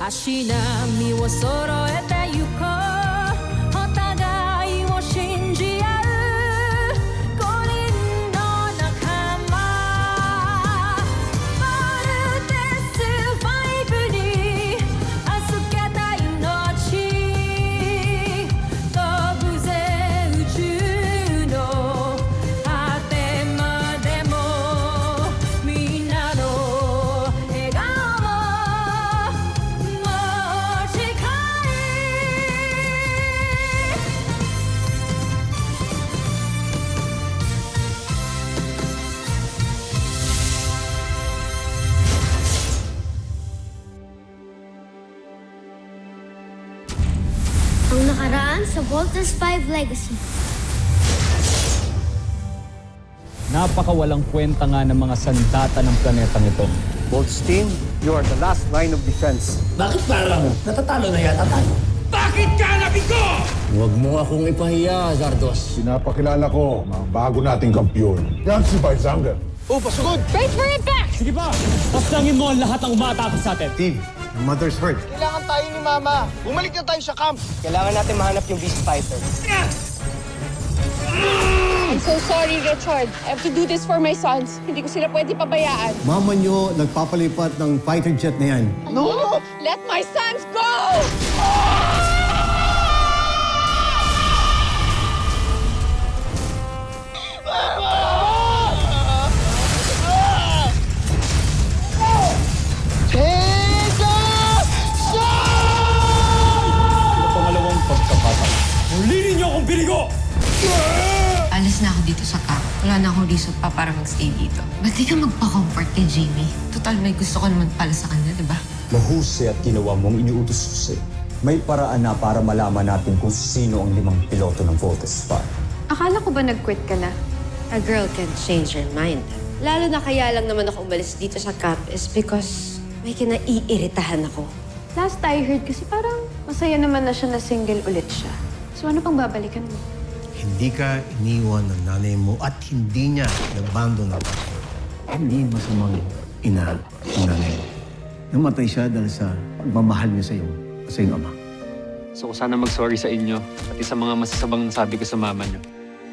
足並みを揃えてゆこうお互いを信じ合う5人の仲間まるでスファイブに預けた命飛ぶぜ宇宙の果てまでもみんなの笑顔も近いAng nakaraan sa Voltes 5 Legacy. Napakawalang kwenta nga ng mga sandata ng planetang ito. Bolt's team, you are the last line of defense. Bakit parang natatalo na yata tayo? Bakit ka nabigo? Huwag mo akong ipahiya, Zardos. Pinapakilala ko mga bago nating kampiyon. Yan si Baizanger. Wait for it back! Sige pa! Pasangin mo ang lahat ng umaatake sa atin. Team, your mother's hurt. Kailangan tayo ni Mama. Bumalik na tayo sa camp. Kailangan natin mahanap yung Beast Fighter. I'm so sorry, Richard. I have to do this for my sons. Hindi ko sila pwede pabayaan. Mama nyo nagpapalipat ng fighter jet na yan. No! Let my sons go! Pangalawang pagkakataon. Muli ninyo akong binigo! Alis na ako dito sa camp. Wala na akong reason pa para magstay dito. Ba't di ka magpa-comfort kay Jamie? Total, may gusto ko naman pala sa kanya, di ba? Mahusay at ginawa mong iniutos ko sa'yo. May paraan na para malaman natin kung sino ang 5 piloto ng Voltes 5. Akala ko ba nag-quit ka na? A girl can change her mind. Lalo na kaya lang naman ako umalis dito sa camp is because may kinaiiritahan ako. Last I heard kasi parang masaya naman na siya na single ulit siya. So ano pang babalikan mo? Hindi ka iniwan ng nanay mo at hindi niya nabando ng tatay. Hindi masamang ina ng nanay mo. Namatay siya dahil sa pagmamahal niya sa iyong ama. So sana mag-sorry sa inyo, pati sa mga masasabang nasabi ko sa mama niyo.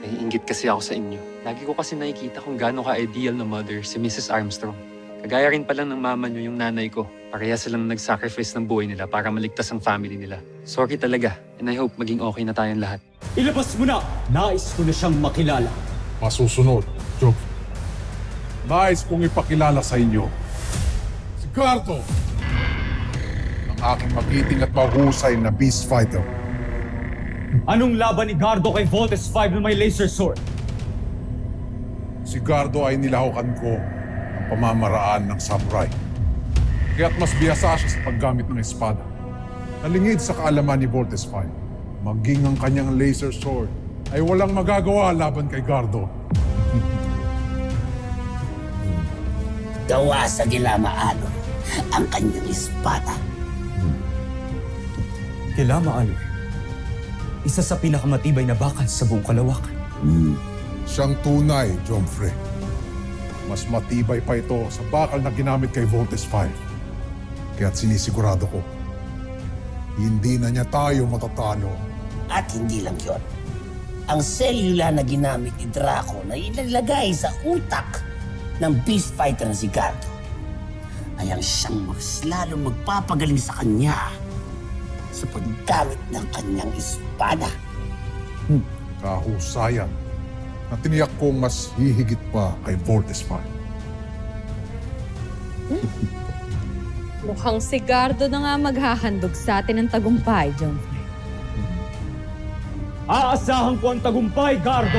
Naiinggit kasi ako sa inyo. Lagi ko kasi nakikita kung gaano ka-ideal na mother si Mrs. Armstrong. Kagaya rin pala ng mama niyo yung nanay ko. Pareha silang nag-sacrifice ng buhay nila para maligtas ang family nila. Sorry talaga, and I hope maging okay na tayong lahat. Ilabas mo na! Nais ko na siyang makilala. Masusunod, Job. Nais kong ipakilala sa inyo si Gardo, ang aking magiting at mahusay na Beast Fighter. Anong laban ni Gardo kay Voltes 5 na may laser sword? Si Gardo ay nilahukan ko ng pamamaraan ng samurai. Kaya't mas biyasa siya sa paggamit ng espada. Nalingid sa kaalaman ni Voltes 5. Maging ang kanyang laser sword ay walang magagawa laban kay Gardo. Gawa sa Gilamaano ang kanyang espada. Kilamaano, isa sa pinakamatibay na bakal sa buong kalawakan. Siyang tunay, Jomfre. Mas matibay pa ito sa bakal na ginamit kay Voltes 5. Kaya't sinisigurado ko, hindi na niya tayo matatalo. At hindi lang yon. Ang selula na ginamit ni Draco na ilalagay sa utak ng Beast Fighter na si Gardo ay ang siyang mas lalong magpapagaling sa kanya sa paggamit ng kanyang espada. Kahusayan na tiniyak kong mas hihigit pa kay Voltes 5. Mukhang si Gardo na nga maghahandog sa atin ng tagumpay, John. Aasahan ko ang tagumpay, Gardo!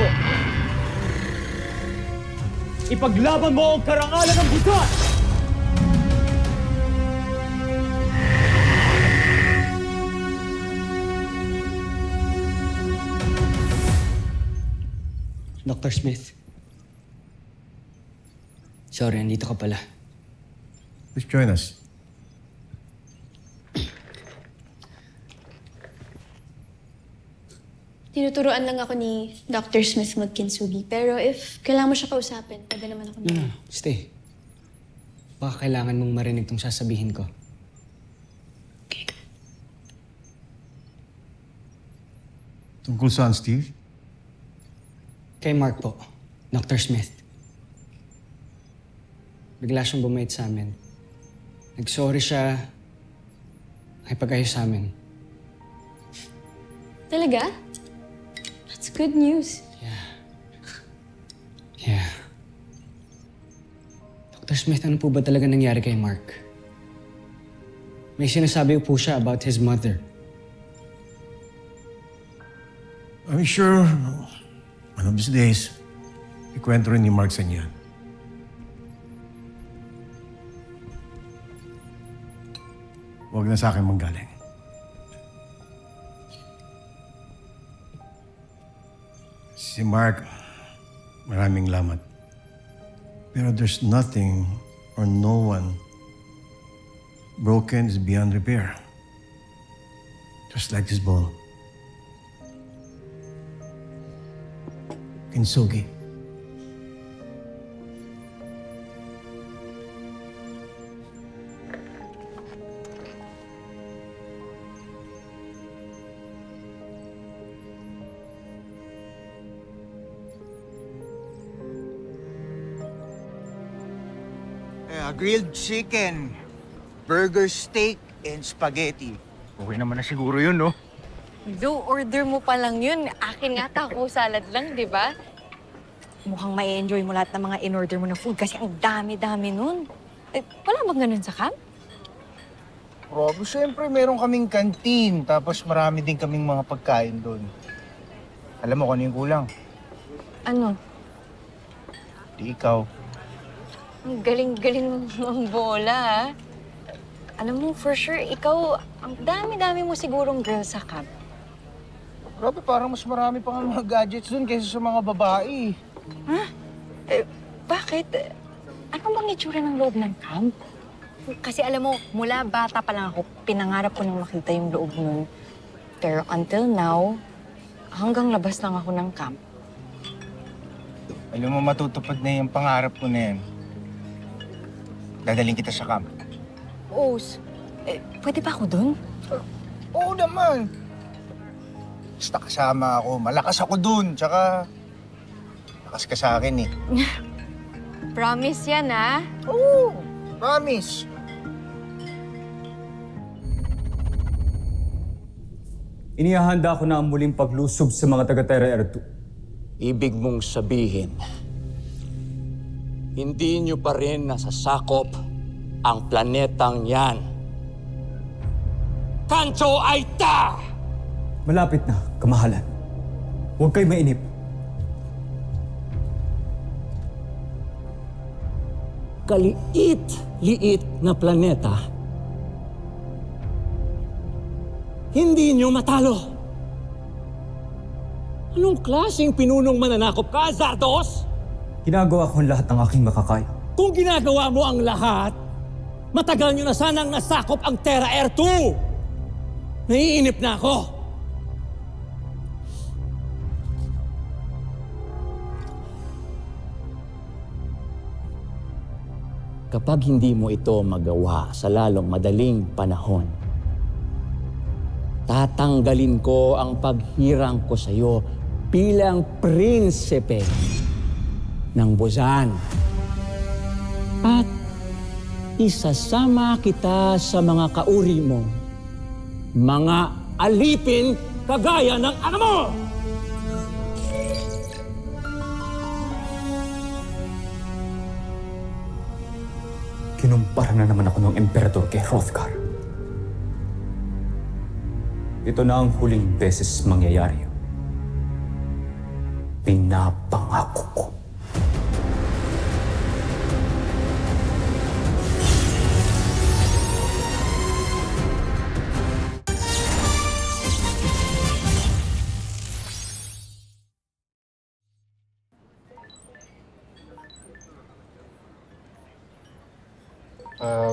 Ipaglaban mo ang karangalan ng buwan! Dr. Smith. Sorry, andito ka pala. Please join us. Tinuturuan lang ako ni Dr. Smith magkinsugi. Pero if kailangan mo siya kausapin, pwede naman ako na. Stay. Baka kailangan mong marinig tong sasabihin ko. Tungkol saan, Steve? Kay Mark po, Dr. Smith. Bigla siyang bumait sa amin. Nag-sorry siya, nakipag-ayos sa amin. Talaga? That's good news. Yeah. Dr. Smith, ano po ba talaga nangyari kay Mark? May sinasabi po siya about his mother. I'm sure one of these days, ikwento rin ni Mark sa niya. Huwag na sa akin manggaling. Si Mark, maraming lamat. Pero there's nothing or no one broken is beyond repair. Just like this ball. Kintsugi. Grilled chicken, burger steak, and spaghetti. Okay naman na siguro yun, no? Do, order mo pa lang yun. Akin nga taco salad lang, di ba? Mukhang ma-enjoy mo lahat ng mga in-order mo na food kasi ang dami-dami nun. Eh, wala bang ganun sa camp? Rob, siyempre meron kaming kantin, tapos marami din kaming mga pagkain doon. Alam mo kung ano yung kulang? Ano? Di ikaw. Ang galing-galing ng bola, ha? Alam mo, for sure, ikaw, ang dami-dami mo sigurong girl sa camp. Grabe, parang mas marami pa nga mga gadgets doon kaysa sa mga babae. Ha? Eh, bakit? Ano bang itsura ng loob ng camp? Kasi alam mo, mula bata pa lang ako, pinangarap ko nang makita yung loob nun. Pero until now, hanggang labas lang ako ng camp. Alam mo, matutupad na yung pangarap ko na yan. Dadaling kita sa camp. Os, pwede ba ako dun? Oo naman. Basta kasama ako. Malakas ako dun. Tsaka, lakas ka sa akin eh. Promise yan, ha? Oo, promise. Inihahanda ko na ang muling paglusob sa mga taga-Terra Air 2. Ibig mong sabihin, hindi nyo pa rin nasasakop ang planetang yan. Kanto Aita! Malapit na, kamahalan. Huwag kayo mainip. Kaliit-liit na planeta. Hindi nyo matalo. Anong klaseng pinunong mananakop ka, Zardos? Ginagawa ko ang lahat ng aking makakaya. Kung ginagawa mo ang lahat, matagal nyo na sanang nasakop ang Terra Air 2. Naiinip na ako. Kapag hindi mo ito magawa sa lalong madaling panahon, tatanggalin ko ang paghirang ko sa iyo bilang prinsipe ng Buzan. At isasama kita sa mga kauri mo, mga alipin kagaya ng ano mo! Kinumpara na naman ako ng emperador kay Hrothgar. Ito na ang huling beses mangyayari. Pinapangako ko.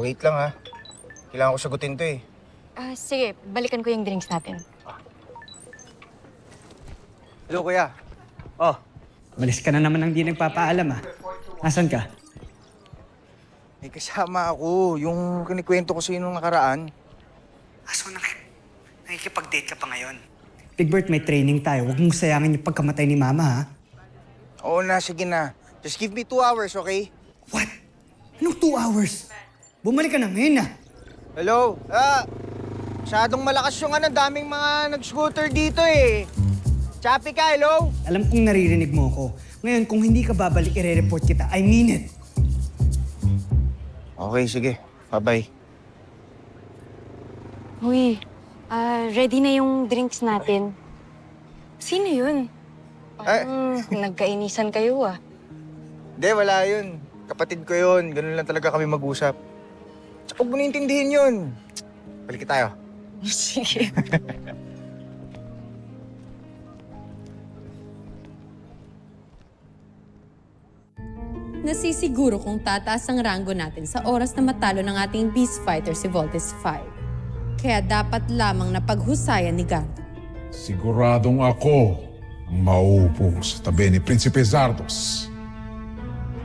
Wait lang ha. Kailangan ko sagutin to eh. Sige, balikan ko yung drinks natin. Hello, kuya. Malis ka na naman ng di nagpapaalam, ha? Nasaan ka? May kasama ako. Yung kinikwento ko sa'yo nung nakaraan. So, nakikipag-date ka pa ngayon? Big Bert, may training tayo. Huwag mong sayangin yung pagkamatay ni Mama, ha? Oo na, sige na. Just give me 2 hours, okay? What? Anong 2 hours? Bumalik ka na ngayon, ha? Hello? Masyadong malakas yung daming mga nag-scooter dito eh. Chappy ka, hello? Alam kong naririnig mo ako. Ngayon, kung hindi ka babalik, ire-report kita. I mean it. Okay, sige. Bye-bye. Uy, ready na yung drinks natin. Sino yun? Parang nagkainisan kayo ah. Hindi, wala yun. Kapatid ko yun. Ganun lang talaga kami mag-usap. Tsaka huwag mo naintindihin yun. Balik tayo. Sige. Nasisiguro kung tataas ang ranggo natin sa oras na matalo ng ating beast fighter si Voltes 5. Kaya dapat lamang na paghusayan ni Gardo. Siguradong ako ang mauupo sa tabi ni Prinsipe Zardos.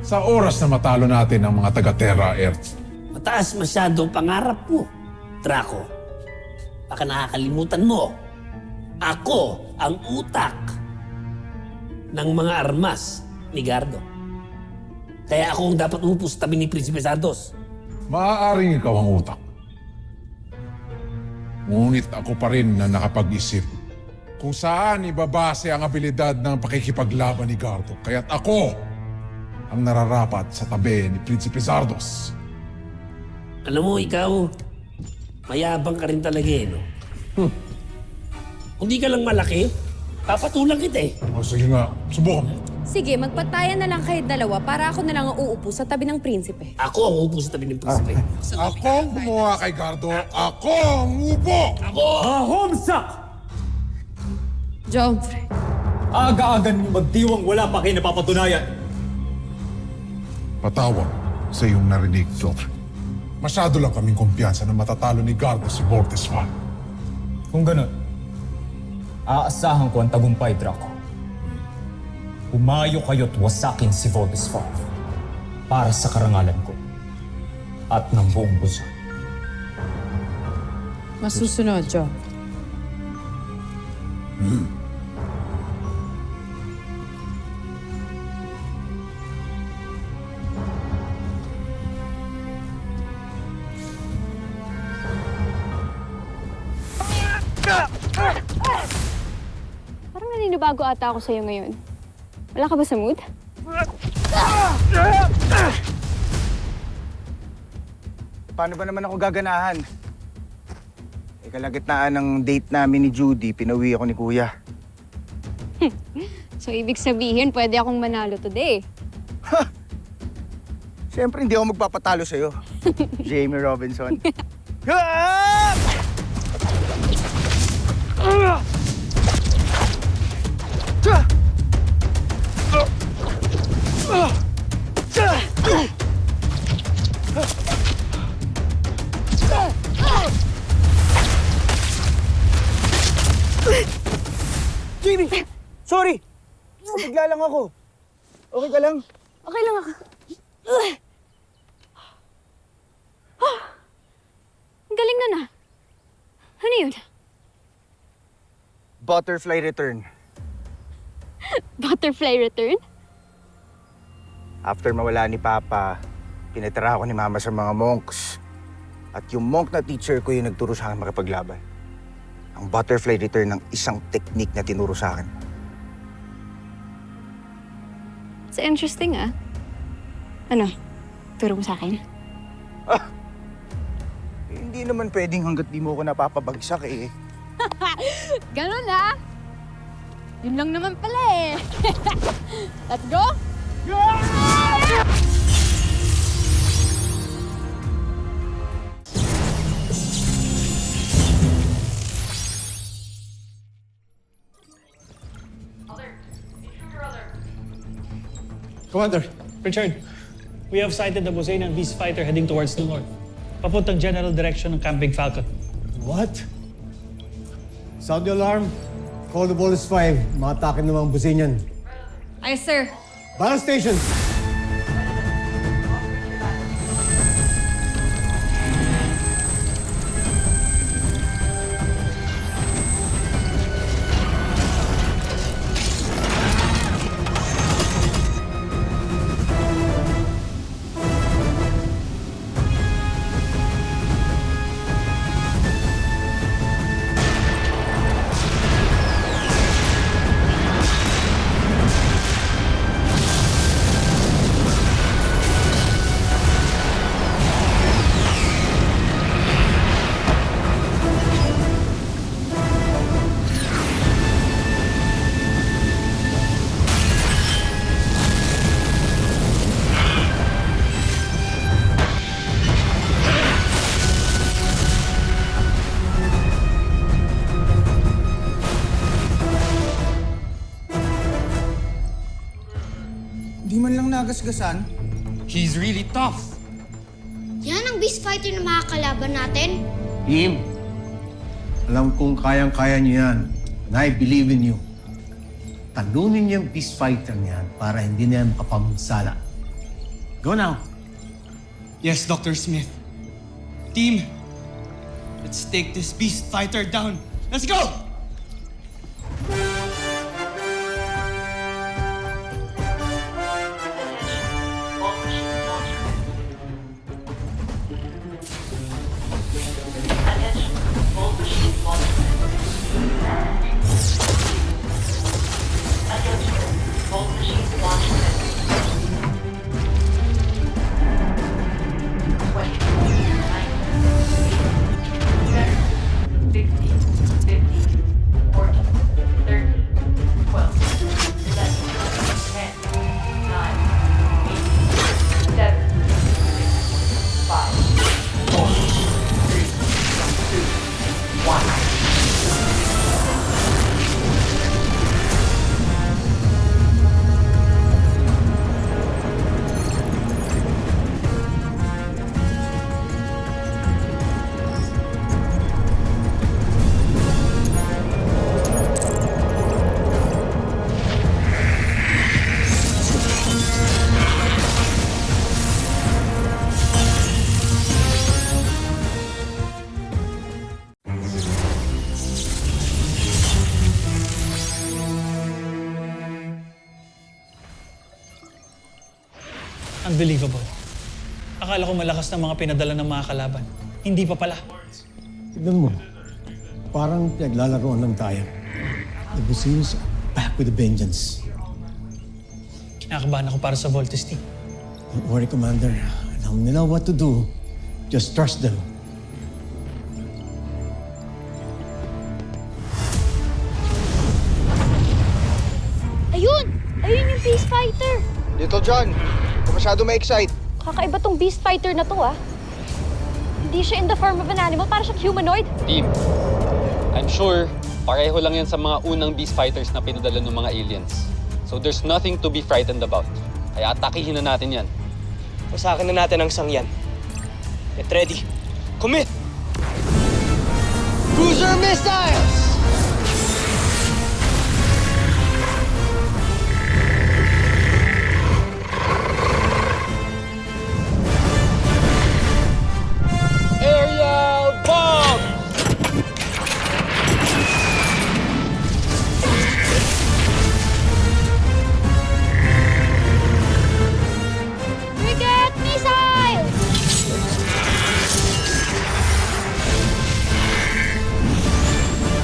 Sa oras na matalo natin ang mga taga-Terra Earth. Mataas masyado ang pangarap mo, Draco. Baka nakakalimutan mo. Ako ang utak ng mga armas ni Gardo. Kaya ako ang dapat umupo sa tabi ni Prinsipe Zardos. Maaaring ikaw ang utak. Ngunit ako pa rin na nakapag-isip kung saan ibabase ang abilidad ng pakikipaglaban ni Gardo. Kaya't ako ang nararapat sa tabi ni Prinsipe Zardos. Alam mo, ikaw, mayabang ka rin talaga eh, no? Kung di ka lang malaki, papatulang kita eh. O sige nga, subukan mo. Sige, magpatayan na lang kayo dalawa para ako na lang ang uupo sa tabi ng prinsipe. Ako ang uupo sa tabi ng prinsipe. Ako ang gumawa kay Gardo. Ako ang upo! Ako! Homsak! Jomfrey. Aga-aga niyo magdiwang wala pa kayo napapatunayan. Patawag sa iyong narinig, Joffrey. Masyado lang kaming kumpiyansa na matatalo ni Gardo si Voltes 5. Kung ganun, aasahan ko ang tagumpay, Draco. Umayo kayo't wasakin si Voltes 5 para sa karangalan ko at ng buong busa. Masusunod, Jo. Parang naninibago ata ako sa'yo ngayon. Wala ka ba sa mood? Paano ba naman ako gaganahan? Kalagitnaan ng date namin ni Judy, pinauwi ako ni Kuya. So, ibig sabihin, pwede akong manalo today. Siyempre, hindi ako magpapatalo sa'yo. Jamie Robinson. Jamie! Sorry! Bigla lang ako. Okay ka lang? Okay lang ako. Ang galing na na. Ano yun? Butterfly return. Butterfly return? After mawala ni Papa, pinatira ako ni Mama sa mga monks. At yung monk na teacher ko yung nagturo sa akin makipaglaban. Ang butterfly return ng isang technique na tinuro sa akin. It's interesting, ah. Ano? Turo mo sa akin? Hindi naman pwedeng hanggat di mo ako napapabagsak eh. Ganun, ah. Yun lang naman pala eh. Let's go! Commander, Richard, we have sighted the Bosanian beast fighter heading towards the north. Papuntang general direction ng Camping Falcon. What? Sound the alarm. Call the Voltes 5. Makatake ng mga Bosanian. Ay, sir. Battle station! kinagasgasan. He's really tough. Yan ang beast fighter na makakalaban natin. Team, alam kong kayang-kaya niyo yan. And I believe in you. Talunin niyo yung beast fighter niyan para hindi na yan makapamunsala. Go now. Yes, Dr. Smith. Team, let's take this beast fighter down. Let's go! Unbelievable. Akala ko malakas ng mga pinadala ng mga kalaban. Hindi pa pala. Tignan mo, parang naglalaroan lang tayo. The Busenos are back with a vengeance. Kinakabahan ako para sa Voltes team. Don't worry, Commander. Alam nila what to do. Just trust them. Ayun! Ayun yung beast fighter! Little John, kung masyado ma-excite. Kakaiba tong beast fighter na to, ah. Hindi siya in the form of an animal, para siyang humanoid. Team, I'm sure pareho lang yan sa mga unang beast fighters na pinadala ng mga aliens. So there's nothing to be frightened about. Kaya atakihin na natin yan. Pasakin na natin ang sangyan. Get ready. Commit! Cruiser missiles! Aerial bomb! Frigate missile!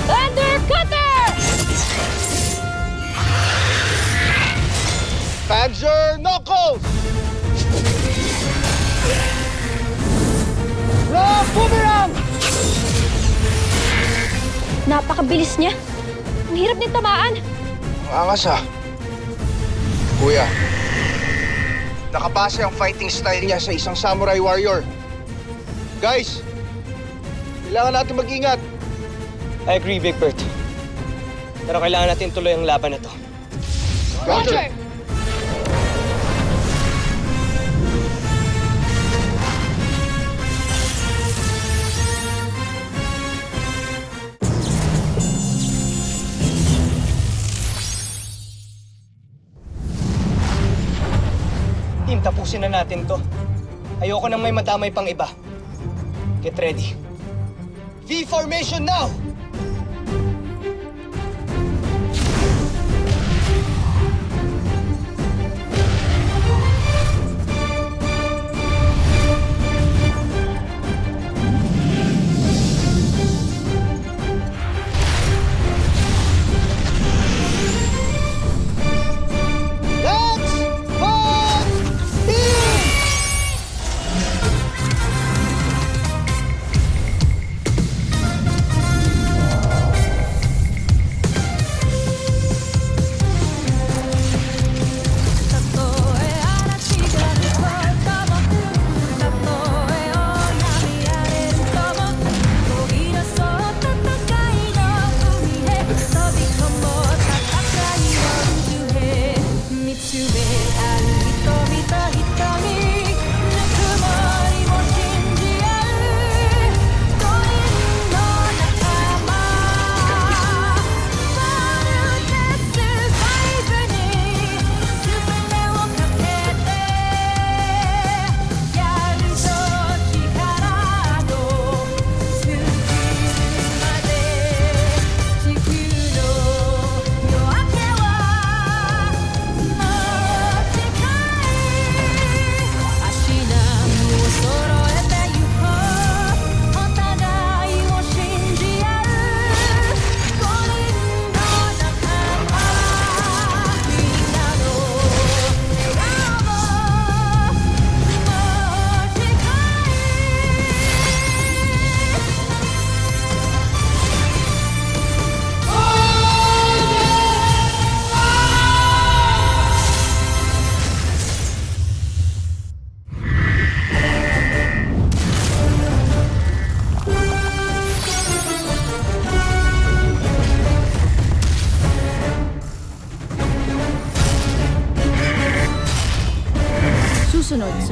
Thunder cutter! Panzer knuckles! Rock boomerang! Napakabilis niya. Ang hirap din tamaan. Ang angas ah. Kuya, nakabase ang fighting style niya sa isang samurai warrior. Guys, kailangan natin mag-ingat. I agree, Big Bert. Pero kailangan natin tuloy ang laban na to. Roger! Team, tapusin na natin to. Ayoko nang may madamay pang iba. Get ready. V formation now!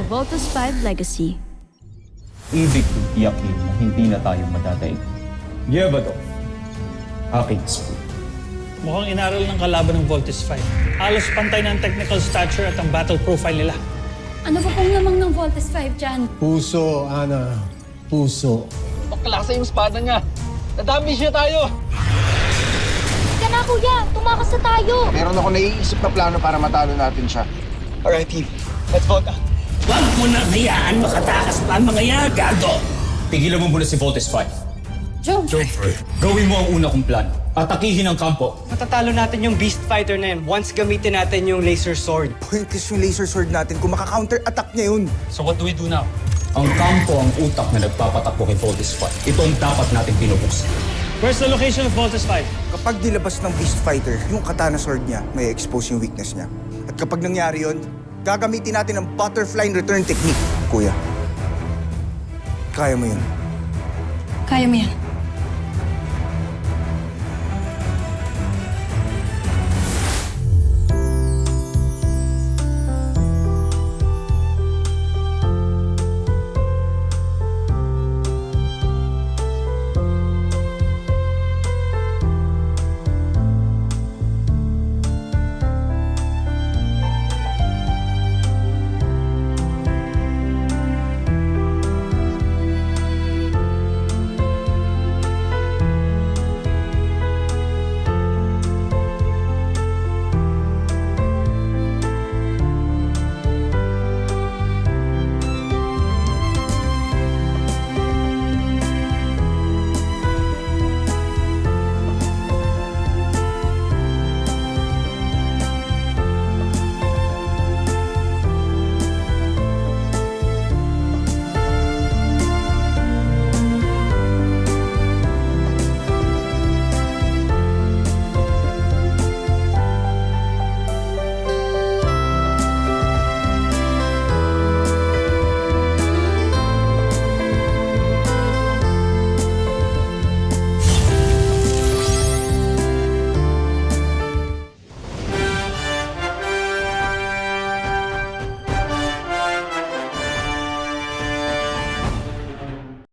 Voltus 5 Legacy. Ibig kong tiyakin na hindi na tayo madadaig. Yevado, aking spoon. Mukhang inaral ng kalaban ng Voltus 5. Halos pantay ng technical stature at ang battle profile nila. Ano pa pong lamang ng Voltus 5 dyan? Puso, Ana. Puso. Paklasa yung espada niya. Nadami siya tayo. Ka na, kuya! Tumakas na tayo! Meron ako naiisip na plano para matalo natin siya. Alright, team. Let's vote out. Huwag mo na hayaan makatakas pa ang mga yan, Gardo! Tigilan mo muna si Voltes 5. Joe! Gawin mo ang una kong plan. Atakihin ang kampo. Matatalo natin yung Beast Fighter na yun once gamitin natin yung laser sword. Pointless yung laser sword natin kung makaka-counter-attack niya yun. So what do we do now? Ang kampo ang utak na nagpapatakbo kay Voltes 5. Ito ang dapat nating pinubuksan. Where's the location of Voltus 5? Kapag nilabas ng Beast Fighter, yung katana sword niya, may expose yung weakness niya. At kapag nangyari yun, gagamitin natin ang butterfly return technique. Kuya, kaya mo yun. Kaya mo yan.